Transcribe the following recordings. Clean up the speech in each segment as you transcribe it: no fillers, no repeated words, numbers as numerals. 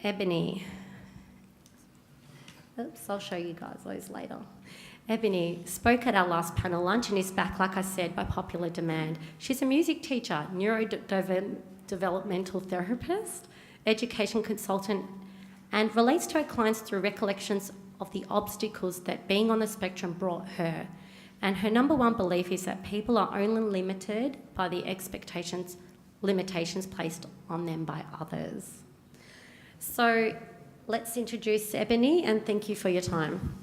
Ebony. Oops, I'll show you guys those later. Ebony spoke at our last panel lunch and is back, like I said, by popular demand. She's a music teacher, neurodevelopmental therapist, education consultant, and relates to her clients through recollections of the obstacles that being on the spectrum brought her. And her number one belief is that people are only limited by the limitations placed on them by others. So let's introduce Ebony, and thank you for your time.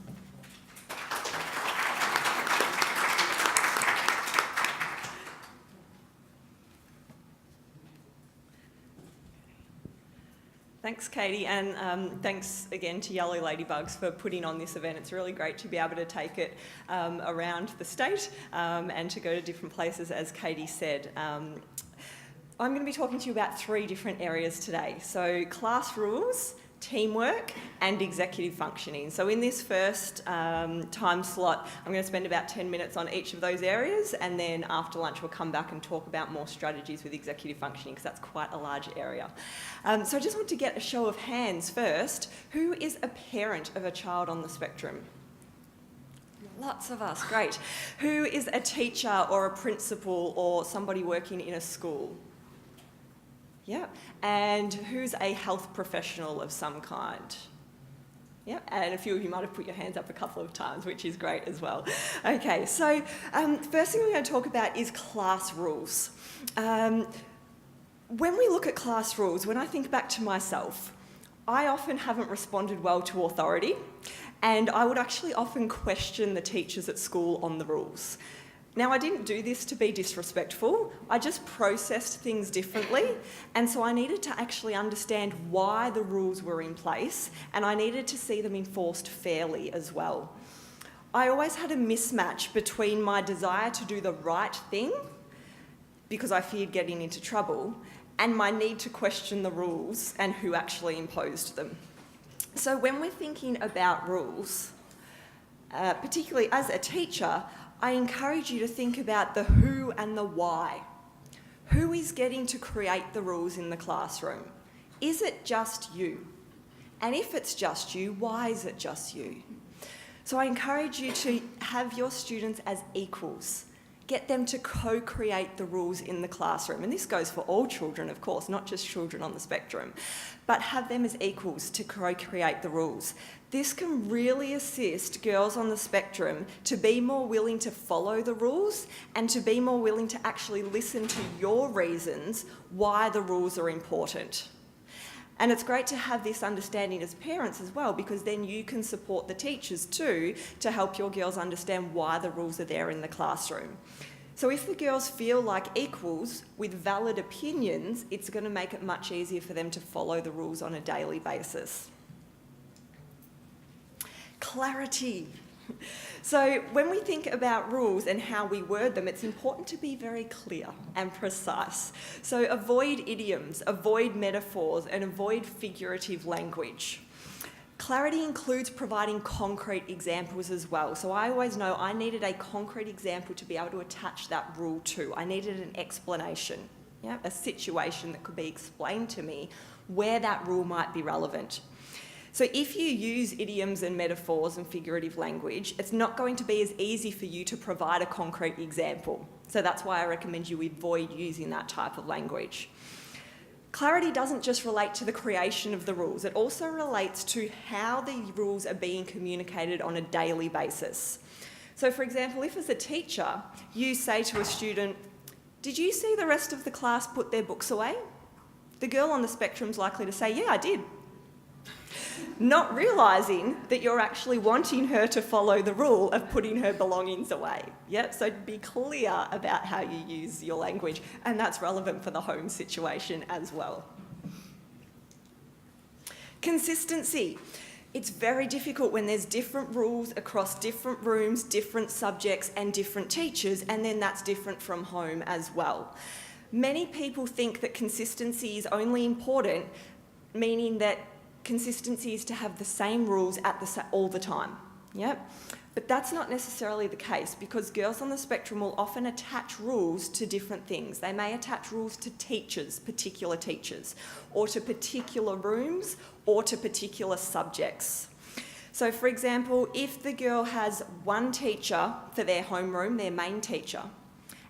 Thanks, Katie, and thanks again to Yellow Ladybugs for putting on this event. It's really great to be able to take it around the state and to go to different places, as Katie said. I'm going to be talking to you about 3 different areas today. So class rules, teamwork, and executive functioning. So in this first time slot, I'm going to spend about 10 minutes on each of those areas, and then after lunch we'll come back and talk about more strategies with executive functioning, because that's quite a large area. So I just want to get a show of hands first. Who is a parent of a child on the spectrum? Lots of us, great. Who is a teacher or a principal or somebody working in a school? Yeah, and who's a health professional of some kind? Yeah, and a few of you might have put your hands up a couple of times, which is great as well. Okay, so first thing we're going to talk about is class rules. When we look at class rules, when I think back to myself, I often haven't responded well to authority, and I would actually often question the teachers at school on the rules. Now, I didn't do this to be disrespectful, I just processed things differently, and so I needed to actually understand why the rules were in place, and I needed to see them enforced fairly as well. I always had a mismatch between my desire to do the right thing, because I feared getting into trouble, and my need to question the rules and who actually imposed them. So when we're thinking about rules, particularly as a teacher, I encourage you to think about the who and the why. Who is getting to create the rules in the classroom? Is it just you? And if it's just you, why is it just you? So I encourage you to have your students as equals. Get them to co-create the rules in the classroom. And this goes for all children, of course, not just children on the spectrum. But have them as equals to co-create the rules. This can really assist girls on the spectrum to be more willing to follow the rules and to be more willing to actually listen to your reasons why the rules are important. And it's great to have this understanding as parents as well, because then you can support the teachers too to help your girls understand why the rules are there in the classroom. So if the girls feel like equals with valid opinions, it's going to make it much easier for them to follow the rules on a daily basis. Clarity. So when we think about rules and how we word them, it's important to be very clear and precise. So avoid idioms, avoid metaphors, and avoid figurative language. Clarity includes providing concrete examples as well. So I always know I needed a concrete example to be able to attach that rule to. I needed an explanation, a situation that could be explained to me where that rule might be relevant. So if you use idioms and metaphors and figurative language, it's not going to be as easy for you to provide a concrete example. So that's why I recommend you avoid using that type of language. Clarity doesn't just relate to the creation of the rules, it also relates to how the rules are being communicated on a daily basis. So for example, if as a teacher you say to a student, "Did you see the rest of the class put their books away?" The girl on the spectrum's likely to say, "Yeah, I did." Not realising that you're actually wanting her to follow the rule of putting her belongings away. Yep, so be clear about how you use your language, and that's relevant for the home situation as well. Consistency. It's very difficult when there's different rules across different rooms, different subjects, and different teachers, and then that's different from home as well. Many people think that consistency is only important, meaning that consistency is to have the same rules all the time. Yep. But that's not necessarily the case, because girls on the spectrum will often attach rules to different things. They may attach rules to teachers, particular teachers, or to particular rooms, or to particular subjects. So for example, if the girl has one teacher for their homeroom, their main teacher,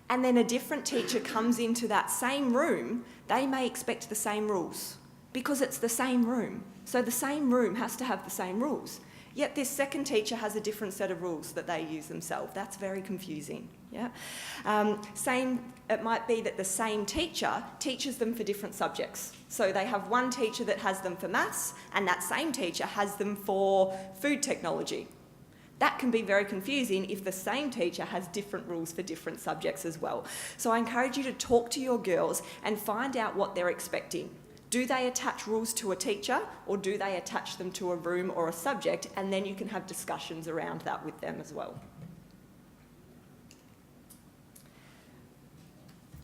and then a different teacher comes into that same room, they may expect the same rules because it's the same room. So the same room has to have the same rules. Yet this second teacher has a different set of rules that they use themselves. That's very confusing. Yeah. It might be that the same teacher teaches them for different subjects. So they have one teacher that has them for maths, and that same teacher has them for food technology. That can be very confusing if the same teacher has different rules for different subjects as well. So I encourage you to talk to your girls and find out what they're expecting. Do they attach rules to a teacher, or do they attach them to a room or a subject? And then you can have discussions around that with them as well.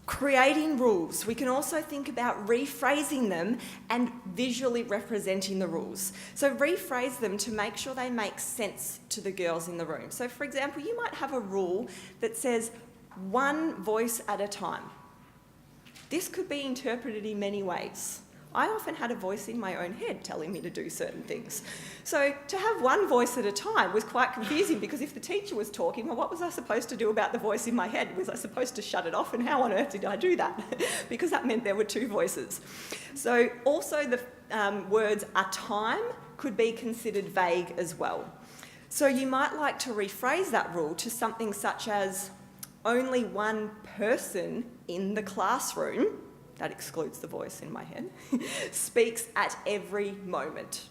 Creating rules. We can also think about rephrasing them and visually representing the rules. So rephrase them to make sure they make sense to the girls in the room. So for example, you might have a rule that says one voice at a time. This could be interpreted in many ways. I often had a voice in my own head telling me to do certain things. So to have one voice at a time was quite confusing, because if the teacher was talking, well, what was I supposed to do about the voice in my head? Was I supposed to shut it off? And how on earth did I do that? Because that meant there were two voices. So also the words "a time" could be considered vague as well. So you might like to rephrase that rule to something such as only one person in the classroom, that excludes the voice in my head, speaks at every moment.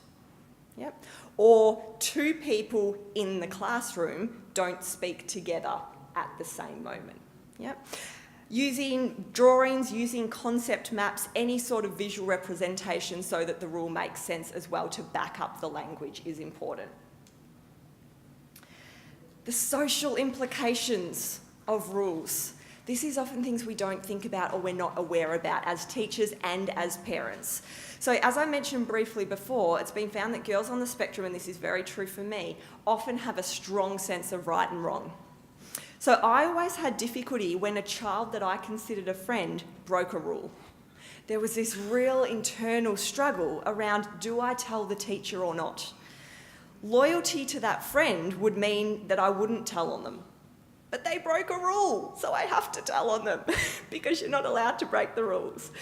Yep. Or two people in the classroom don't speak together at the same moment. Yep. Using drawings, using concept maps, any sort of visual representation so that the rule makes sense as well to back up the language is important. The social implications of rules. This is often things we don't think about or we're not aware about as teachers and as parents. So as I mentioned briefly before, it's been found that girls on the spectrum, and this is very true for me, often have a strong sense of right and wrong. So I always had difficulty when a child that I considered a friend broke a rule. There was this real internal struggle around, do I tell the teacher or not? Loyalty to that friend would mean that I wouldn't tell on them. But they broke a rule, so I have to tell on them because you're not allowed to break the rules.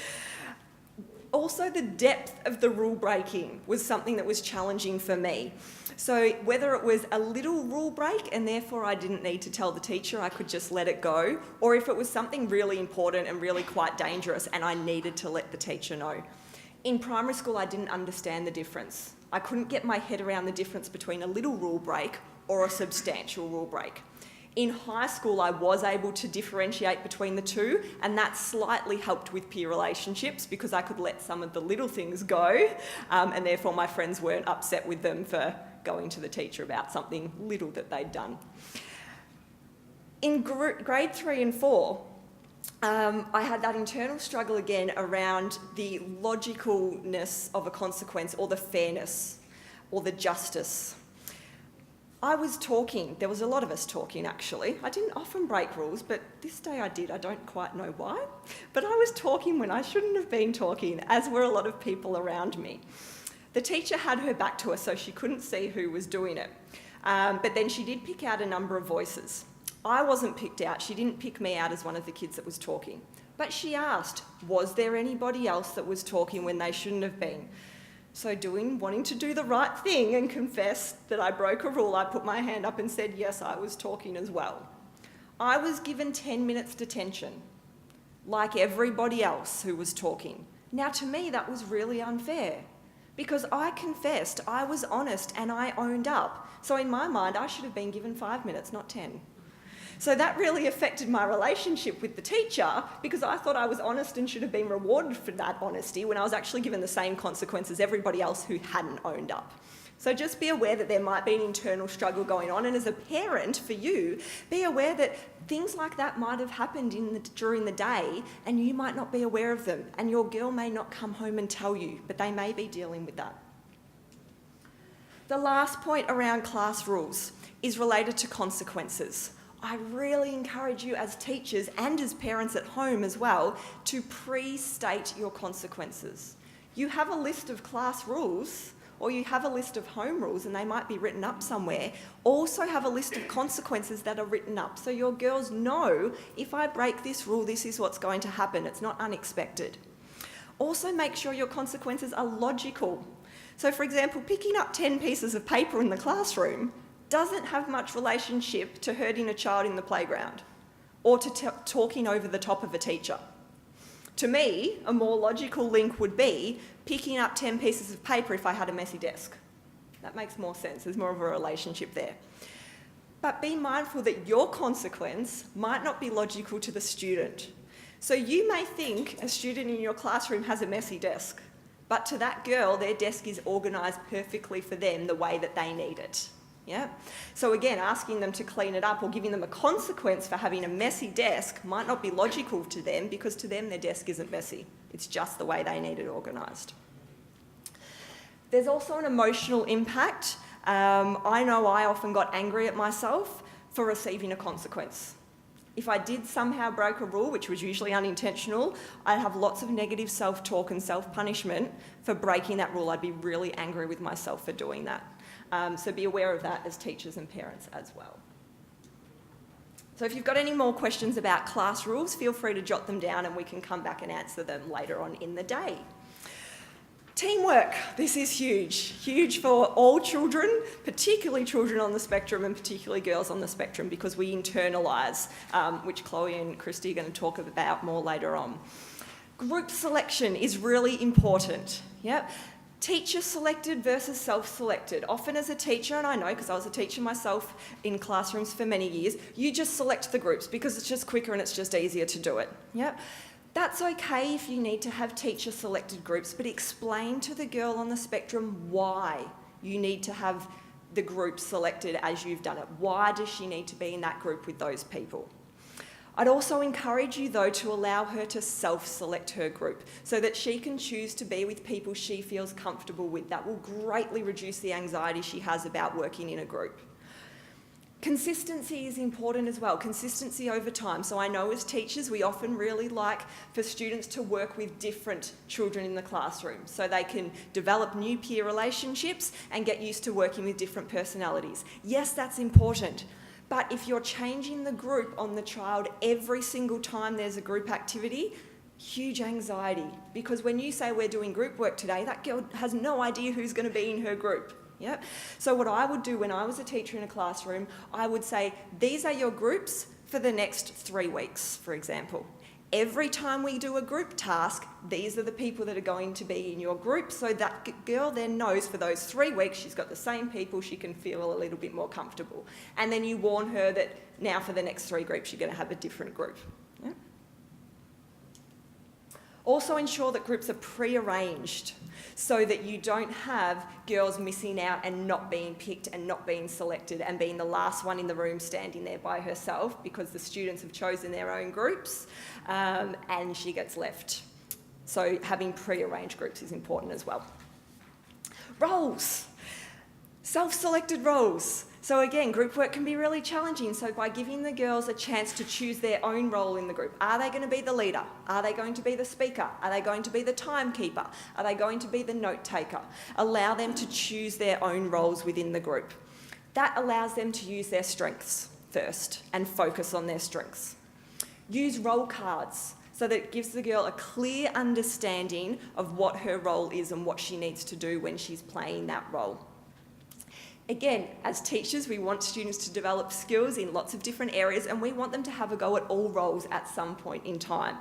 Also, the depth of the rule breaking was something that was challenging for me. So whether it was a little rule break and therefore I didn't need to tell the teacher, I could just let it go, or if it was something really important and really quite dangerous and I needed to let the teacher know. In primary school, I didn't understand the difference. I couldn't get my head around the difference between a little rule break or a substantial rule break. In high school, I was able to differentiate between the two, and that slightly helped with peer relationships because I could let some of the little things go, and therefore my friends weren't upset with them for going to the teacher about something little that they'd done. In grade 3 and 4, I had that internal struggle again around the logicalness of a consequence, or the fairness, or the justice. I was talking, there was a lot of us talking actually. I didn't often break rules, but this day I did, I don't quite know why. But I was talking when I shouldn't have been talking, as were a lot of people around me. The teacher had her back to us, so she couldn't see who was doing it. But then she did pick out a number of voices. I wasn't picked out, she didn't pick me out as one of the kids that was talking. But she asked, was there anybody else that was talking when they shouldn't have been? So wanting to do the right thing and confess that I broke a rule, I put my hand up and said, yes, I was talking as well. I was given 10 minutes detention, like everybody else who was talking. Now, to me, that was really unfair because I confessed, I was honest, and I owned up. So in my mind, I should have been given 5 minutes, not 10. So that really affected my relationship with the teacher because I thought I was honest and should have been rewarded for that honesty when I was actually given the same consequence as everybody else who hadn't owned up. So just be aware that there might be an internal struggle going on, and as a parent, for you, be aware that things like that might have happened during the day and you might not be aware of them, and your girl may not come home and tell you, but they may be dealing with that. The last point around class rules. is related to consequences. I really encourage you as teachers and as parents at home as well to pre-state your consequences. You have a list of class rules, or you have a list of home rules and they might be written up somewhere. Also have a list of consequences that are written up so your girls know, if I break this rule, this is what's going to happen. It's not unexpected. Also make sure your consequences are logical. So for example, picking up 10 pieces of paper in the classroom doesn't have much relationship to hurting a child in the playground or to talking over the top of a teacher. To me, a more logical link would be picking up 10 pieces of paper if I had a messy desk. That makes more sense. There's more of a relationship there. But be mindful that your consequence might not be logical to the student. So you may think a student in your classroom has a messy desk, but to that girl, their desk is organised perfectly for them the way that they need it. Yeah? So again, asking them to clean it up or giving them a consequence for having a messy desk might not be logical to them because to them their desk isn't messy. It's just the way they need it organised. There's also an emotional impact. I know I often got angry at myself for receiving a consequence. If I did somehow break a rule, which was usually unintentional, I'd have lots of negative self-talk and self-punishment for breaking that rule. I'd be really angry with myself for doing that. So be aware of that as teachers and parents as well. So if you've got any more questions about class rules, feel free to jot them down and we can come back and answer them later on in the day. Teamwork. This is huge. Huge for all children, particularly children on the spectrum and particularly girls on the spectrum because we internalise, which Chloe and Christy are going to talk about more later on. Group selection is really important. Yep. Teacher selected versus self-selected. Often as a teacher, and I know because I was a teacher myself in classrooms for many years, you just select the groups because it's just quicker and it's just easier to do it. Yep. That's okay if you need to have teacher selected groups, but explain to the girl on the spectrum why you need to have the group selected as you've done it. Why does she need to be in that group with those people? I'd also encourage you though to allow her to self-select her group so that she can choose to be with people she feels comfortable with. That will greatly reduce the anxiety she has about working in a group. Consistency is important as well, consistency over time. So I know as teachers we often really like for students to work with different children in the classroom so they can develop new peer relationships and get used to working with different personalities. Yes, that's important. But if you're changing the group on the child every single time there's a group activity, huge anxiety. Because when you say we're doing group work today, that girl has no idea who's going to be in her group. Yep. So what I would do when I was a teacher in a classroom, I would say, these are your groups for the next 3 weeks, for example. Every time we do a group task, these are the people that are going to be in your group, so that girl then knows for those 3 weeks she's got the same people, she can feel a little bit more comfortable. And then you warn her that now for the next 3 groups you're going to have a different group. Yeah? Also ensure that groups are pre-arranged so that you don't have girls missing out and not being picked and not being selected and being the last one in the room standing there by herself because the students have chosen their own groups and she gets left. So having pre-arranged groups is important as well. Roles. Self-selected roles. So again, group work can be really challenging. So by giving the girls a chance to choose their own role in the group, are they going to be the leader? Are they going to be the speaker? Are they going to be the timekeeper? Are they going to be the note taker? Allow them to choose their own roles within the group. That allows them to use their strengths first and focus on their strengths. Use role cards so that it gives the girl a clear understanding of what her role is and what she needs to do when she's playing that role. Again, as teachers, we want students to develop skills in lots of different areas and we want them to have a go at all roles at some point in time.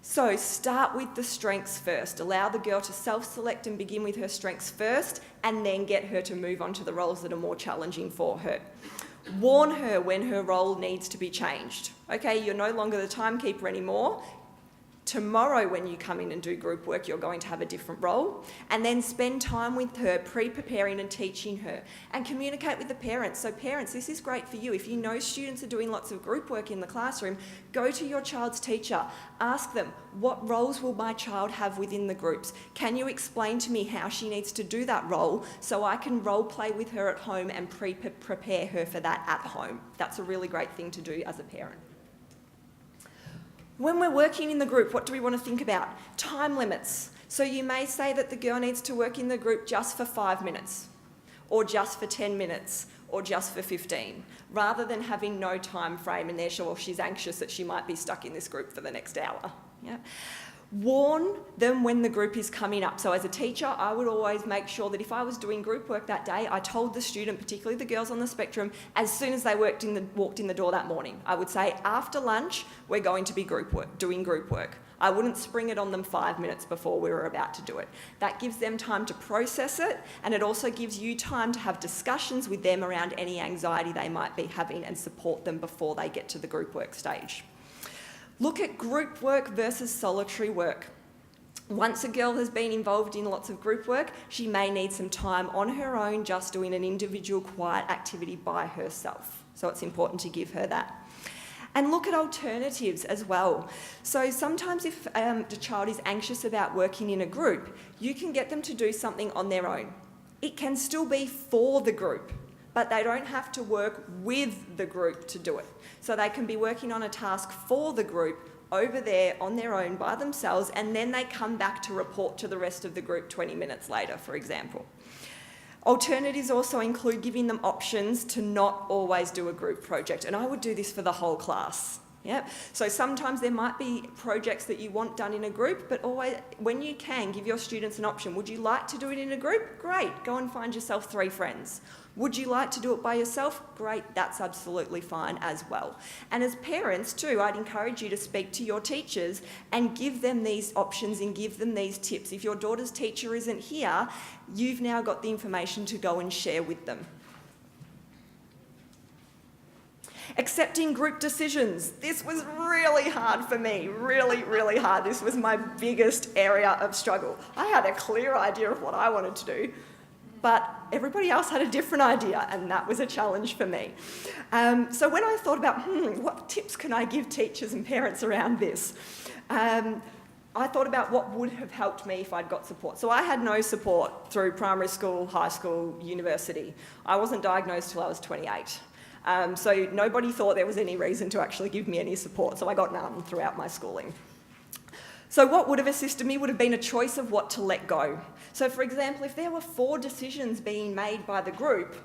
So start with the strengths first. Allow the girl to self-select and begin with her strengths first and then get her to move on to the roles that are more challenging for her. Warn her when her role needs to be changed. Okay, you're no longer the timekeeper anymore. Tomorrow, when you come in and do group work, you're going to have a different role. And then spend time with her, pre-preparing and teaching her. And communicate with the parents. So parents, this is great for you. If you know students are doing lots of group work in the classroom, go to your child's teacher. Ask them, what roles will my child have within the groups? Can you explain to me how she needs to do that role so I can role play with her at home and prepare her for that at home? That's a really great thing to do as a parent. When we're working in the group, what do we want to think about? Time limits. So you may say that the girl needs to work in the group just for 5 minutes, or just for 10 minutes, or just for 15, rather than having no time frame and she's anxious that she might be stuck in this group for the next hour. Yeah? Warn them when the group is coming up. So as a teacher, I would always make sure that if I was doing group work that day, I told the student, particularly the girls on the spectrum, as soon as they walked in the door that morning. I would say, after lunch, we're going to be doing group work. I wouldn't spring it on them 5 minutes before we were about to do it. That gives them time to process it, and it also gives you time to have discussions with them around any anxiety they might be having and support them before they get to the group work stage. Look at group work versus solitary work. Once a girl has been involved in lots of group work, she may need some time on her own just doing an individual quiet activity by herself. So it's important to give her that. And look at alternatives as well. So sometimes if the child is anxious about working in a group, you can get them to do something on their own. It can still be for the group, but they don't have to work with the group to do it. So they can be working on a task for the group over there on their own by themselves, and then they come back to report to the rest of the group 20 minutes later, for example. Alternatives also include giving them options to not always do a group project, and I would do this for the whole class. Yeah. So sometimes there might be projects that you want done in a group, but always, when you can, give your students an option. Would you like to do it in a group? Great, go and find yourself 3 friends. Would you like to do it by yourself? Great, that's absolutely fine as well. And as parents too, I'd encourage you to speak to your teachers and give them these options and give them these tips. If your daughter's teacher isn't here, you've now got the information to go and share with them. Accepting group decisions. This was really hard for me, really, really hard. This was my biggest area of struggle. I had a clear idea of what I wanted to do, but everybody else had a different idea, and that was a challenge for me. So when I thought about, what tips can I give teachers and parents around this? I thought about what would have helped me if I'd got support. So I had no support through primary school, high school, university. I wasn't diagnosed till I was 28. So nobody thought there was any reason to actually give me any support, so I got none throughout my schooling. So what would have assisted me would have been a choice of what to let go. So for example, if there were 4 decisions being made by the group,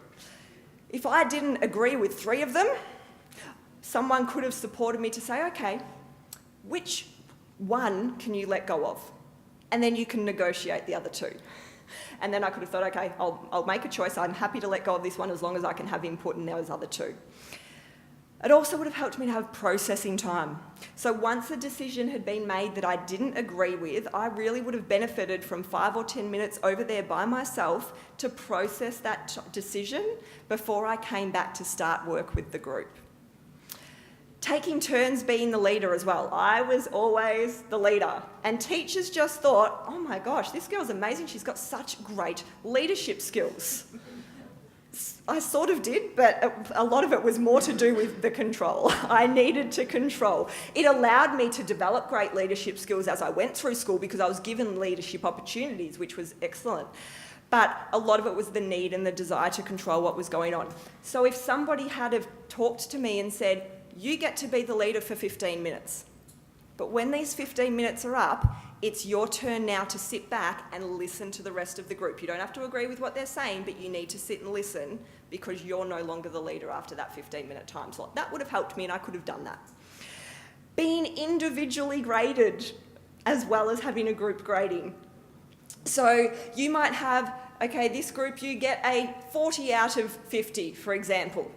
if I didn't agree with 3 of them, someone could have supported me to say, okay, which one can you let go of? And then you can negotiate the other 2. And then I could have thought, okay, I'll make a choice. I'm happy to let go of this one as long as I can have input in those other 2. It also would have helped me to have processing time. So once a decision had been made that I didn't agree with, I really would have benefited from 5 or 10 minutes over there by myself to process that decision before I came back to start work with the group. Taking turns being the leader as well. I was always the leader, and teachers just thought, oh my gosh, this girl's amazing, she's got such great leadership skills. I sort of did, but a lot of it was more to do with the control. I needed to control. It allowed me to develop great leadership skills as I went through school because I was given leadership opportunities, which was excellent. But a lot of it was the need and the desire to control what was going on. So if somebody had have talked to me and said, you get to be the leader for 15 minutes, but when these 15 minutes are up, it's your turn now to sit back and listen to the rest of the group. You don't have to agree with what they're saying, but you need to sit and listen because you're no longer the leader after that 15-minute time slot. That would have helped me, and I could have done that. Being individually graded as well as having a group grading. So you might have, okay, this group, you get a 40 out of 50, for example.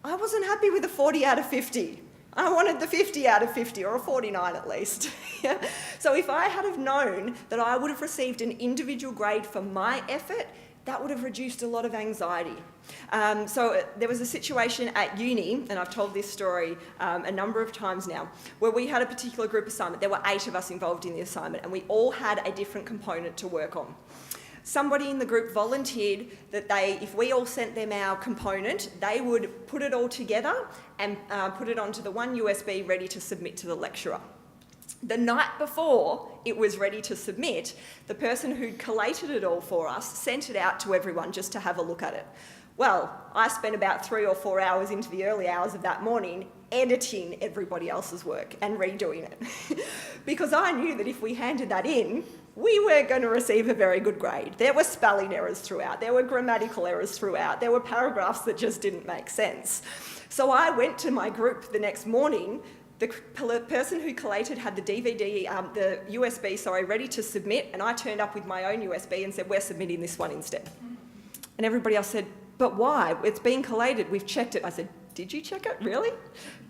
I wasn't happy with a 40 out of 50. I wanted the 50 out of 50, or a 49 at least. So if I had have known that I would have received an individual grade for my effort, that would have reduced a lot of anxiety. So there was a situation at uni, and I've told this story a number of times now, where we had a particular group assignment. There were 8 of us involved in the assignment, and we all had a different component to work on. Somebody in the group volunteered that if we all sent them our component, they would put it all together and put it onto the one USB ready to submit to the lecturer. The night before it was ready to submit, the person who'd collated it all for us sent it out to everyone just to have a look at it. Well, I spent about 3 or 4 hours into the early hours of that morning editing everybody else's work and redoing it. Because I knew that if we handed that in, we weren't going to receive a very good grade. There were spelling errors throughout, there were grammatical errors throughout, there were paragraphs that just didn't make sense. So I went to my group the next morning. The person who collated had the the USB, ready to submit, and I turned up with my own USB and said, we're submitting this one instead. And everybody else said, but why? It's been collated, we've checked it. I said, did you check it, really?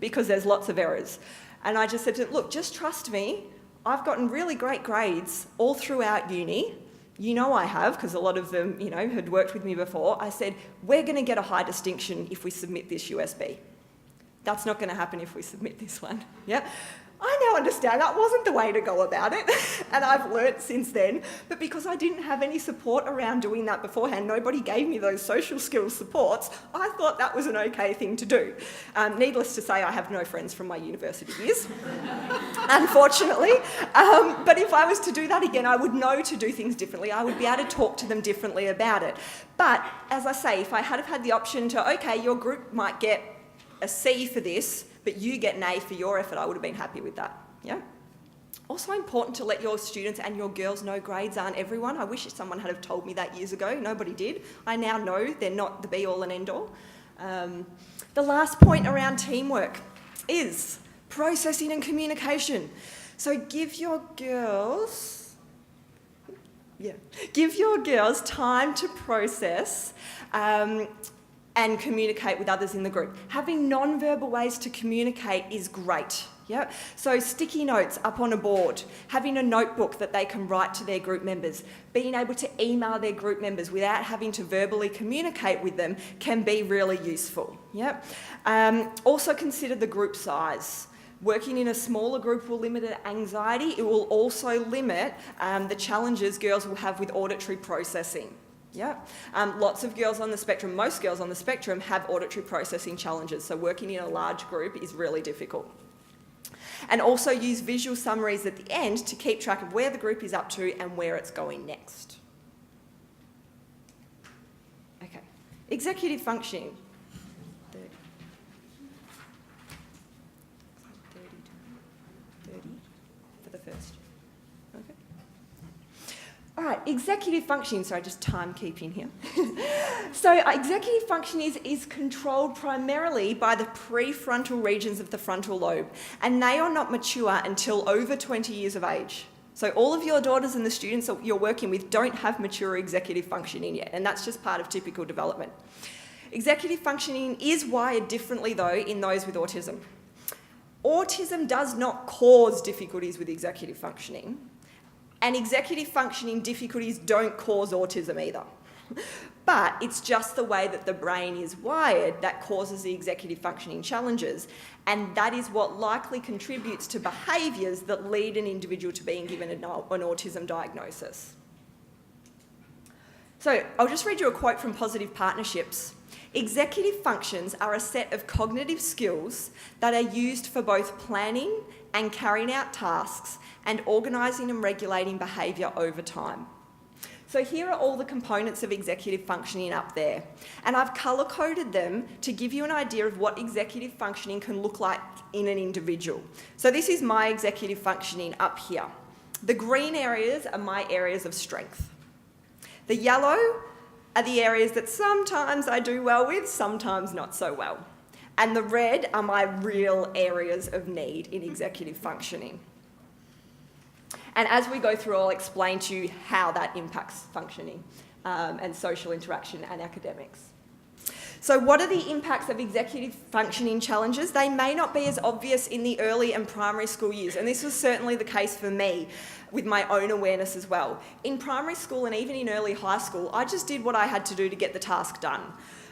Because there's lots of errors. And I just said to them, look, just trust me, I've gotten really great grades all throughout uni. You know I have, because a lot of them, had worked with me before. I said, we're going to get a high distinction if we submit this USB. That's not going to happen if we submit this one. Yeah? I now understand that wasn't the way to go about it, and I've learnt since then. But because I didn't have any support around doing that beforehand, nobody gave me those social skills supports, I thought that was an okay thing to do. Needless to say, I have no friends from my university years, unfortunately. But if I was to do that again, I would know to do things differently. I would be able to talk to them differently about it. But as I say, if I had have had the option to, okay, your group might get a C for this, but you get an A for your effort, I would have been happy with that. Yeah. Also important to let your students and your girls know grades aren't everyone. I wish someone had have told me that years ago. Nobody did. I now know they're not the be-all and end-all. The last point around teamwork is processing and communication. So give your girls time to process and communicate with others in the group. Having non-verbal ways to communicate is great. Yeah? So sticky notes up on a board, having a notebook that they can write to their group members, being able to email their group members without having to verbally communicate with them can be really useful. Yeah? Also consider the group size. Working in a smaller group will limit anxiety. It will also limit the challenges girls will have with auditory processing. Yeah, lots of girls on the spectrum, most girls on the spectrum have auditory processing challenges, so working in a large group is really difficult. And also use visual summaries at the end to keep track of where the group is up to and where it's going next. Okay, executive functioning. 30 for the first. Okay. All right, executive functioning, sorry, just timekeeping here. So executive functioning is controlled primarily by the prefrontal regions of the frontal lobe, and they are not mature until over 20 years of age. So all of your daughters and the students that you're working with don't have mature executive functioning yet, and that's just part of typical development. Executive functioning is wired differently, though, in those with autism. Autism does not cause difficulties with executive functioning, and executive functioning difficulties don't cause autism either. But it's just the way that the brain is wired that causes the executive functioning challenges, and that is what likely contributes to behaviours that lead an individual to being given an autism diagnosis. So I'll just read you a quote from Positive Partnerships. Executive functions are a set of cognitive skills that are used for both planning and carrying out tasks and organising and regulating behaviour over time. So here are all the components of executive functioning up there, and I've colour-coded them to give you an idea of what executive functioning can look like in an individual. So this is my executive functioning up here. The green areas are my areas of strength. The yellow are the areas that sometimes I do well with, sometimes not so well. And the red are my real areas of need in executive functioning. And as we go through, I'll explain to you how that impacts functioning and social interaction and academics. So what are the impacts of executive functioning challenges? They may not be as obvious in the early and primary school years, and this was certainly the case for me with my own awareness as well. In primary school and even in early high school, I just did what I had to do to get the task done.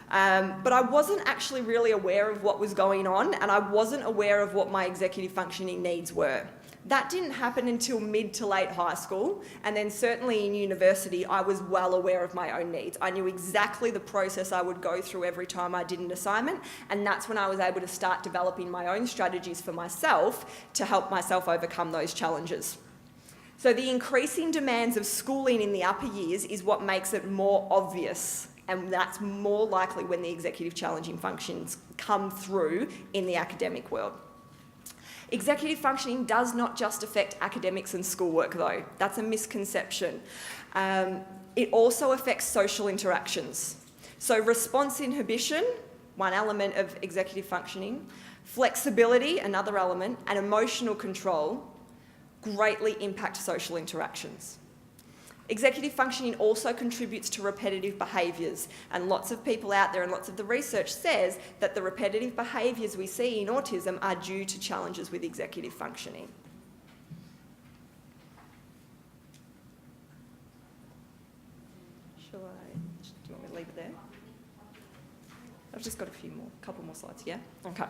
But I wasn't actually really aware of what was going on, and I wasn't aware of what my executive functioning needs were. That didn't happen until mid to late high school, and then certainly in university I was well aware of my own needs. I knew exactly the process I would go through every time I did an assignment, and that's when I was able to start developing my own strategies for myself to help myself overcome those challenges. So the increasing demands of schooling in the upper years is what makes it more obvious, and that's more likely when the executive challenging functions come through in the academic world. Executive functioning does not just affect academics and schoolwork though. That's a misconception. It also affects social interactions. So response inhibition, one element of executive functioning, flexibility, another element, and emotional control greatly impact social interactions. Executive functioning also contributes to repetitive behaviours, and lots of people out there and lots of the research says that the repetitive behaviours we see in autism are due to challenges with executive functioning. Do you want me to leave it there? I've just got a couple more slides, yeah? Okay.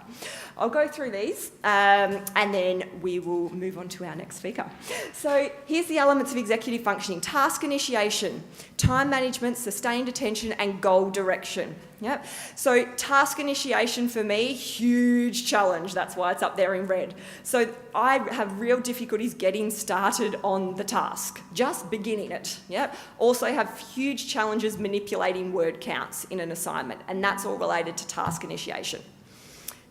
I'll go through these and then we will move on to our next speaker. So here's the elements of executive functioning: task initiation, time management, sustained attention, and goal direction. Yep. So task initiation for me, huge challenge. That's why it's up there in red. So I have real difficulties getting started on the task, just beginning it. Yep. Also have huge challenges manipulating word counts in an assignment, and that's all related to task initiation.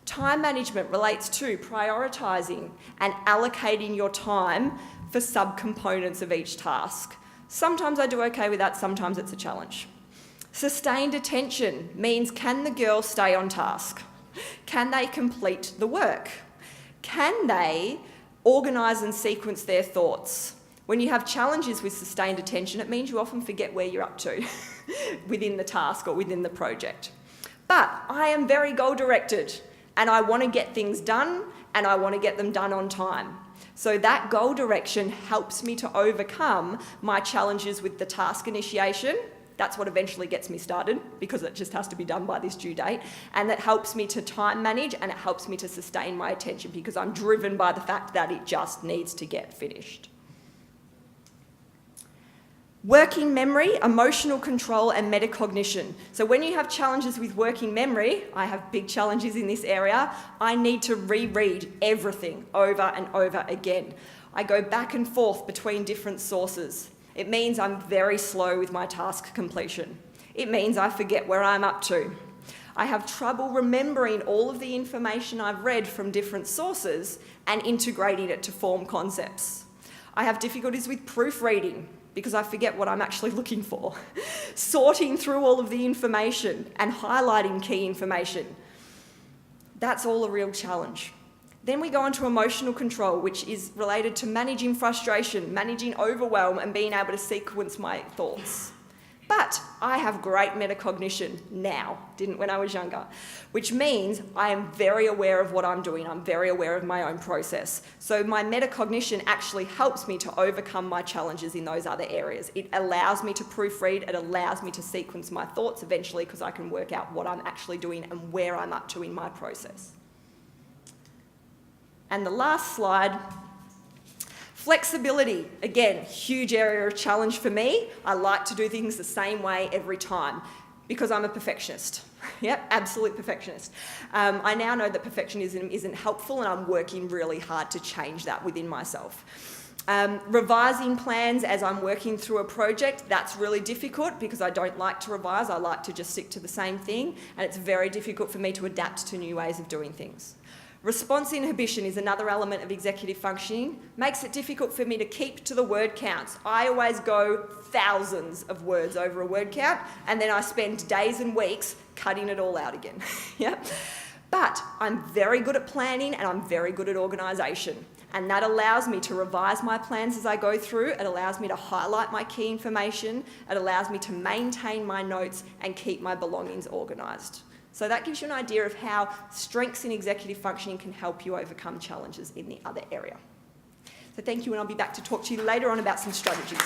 Time management relates to prioritising and allocating your time for subcomponents of each task. Sometimes I do okay with that, sometimes it's a challenge. Sustained attention means, can the girl stay on task? Can they complete the work? Can they organise and sequence their thoughts? When you have challenges with sustained attention, it means you often forget where you're up to within the task or within the project. But I am very goal-directed, and I want to get things done, and I want to get them done on time. So that goal direction helps me to overcome my challenges with the task initiation. That's what eventually gets me started, because it just has to be done by this due date. And that helps me to time manage, and it helps me to sustain my attention because I'm driven by the fact that it just needs to get finished. Working memory, emotional control, and metacognition. So when you have challenges with working memory, I have big challenges in this area, I need to reread everything over and over again. I go back and forth between different sources. It means I'm very slow with my task completion. It means I forget where I'm up to. I have trouble remembering all of the information I've read from different sources and integrating it to form concepts. I have difficulties with proofreading because I forget what I'm actually looking for. Sorting through all of the information and highlighting key information. That's all a real challenge. Then we go on to emotional control, which is related to managing frustration, managing overwhelm, and being able to sequence my thoughts. But I have great metacognition now, didn't when I was younger, which means I am very aware of what I'm doing. I'm very aware of my own process. So my metacognition actually helps me to overcome my challenges in those other areas. It allows me to proofread, it allows me to sequence my thoughts eventually because I can work out what I'm actually doing and where I'm up to in my process. And the last slide, flexibility. Again, huge area of challenge for me. I like to do things the same way every time because I'm a perfectionist. Yep, absolute perfectionist. I now know that perfectionism isn't helpful, and I'm working really hard to change that within myself. Revising plans as I'm working through a project, that's really difficult because I don't like to revise. I like to just stick to the same thing, and it's very difficult for me to adapt to new ways of doing things. Response inhibition is another element of executive functioning. Makes it difficult for me to keep to the word counts. I always go thousands of words over a word count, and then I spend days and weeks cutting it all out again. Yeah? But I'm very good at planning, and I'm very good at organisation. And that allows me to revise my plans as I go through. It allows me to highlight my key information. It allows me to maintain my notes and keep my belongings organised. So that gives you an idea of how strengths in executive functioning can help you overcome challenges in the other area. So thank you, and I'll be back to talk to you later on about some strategies.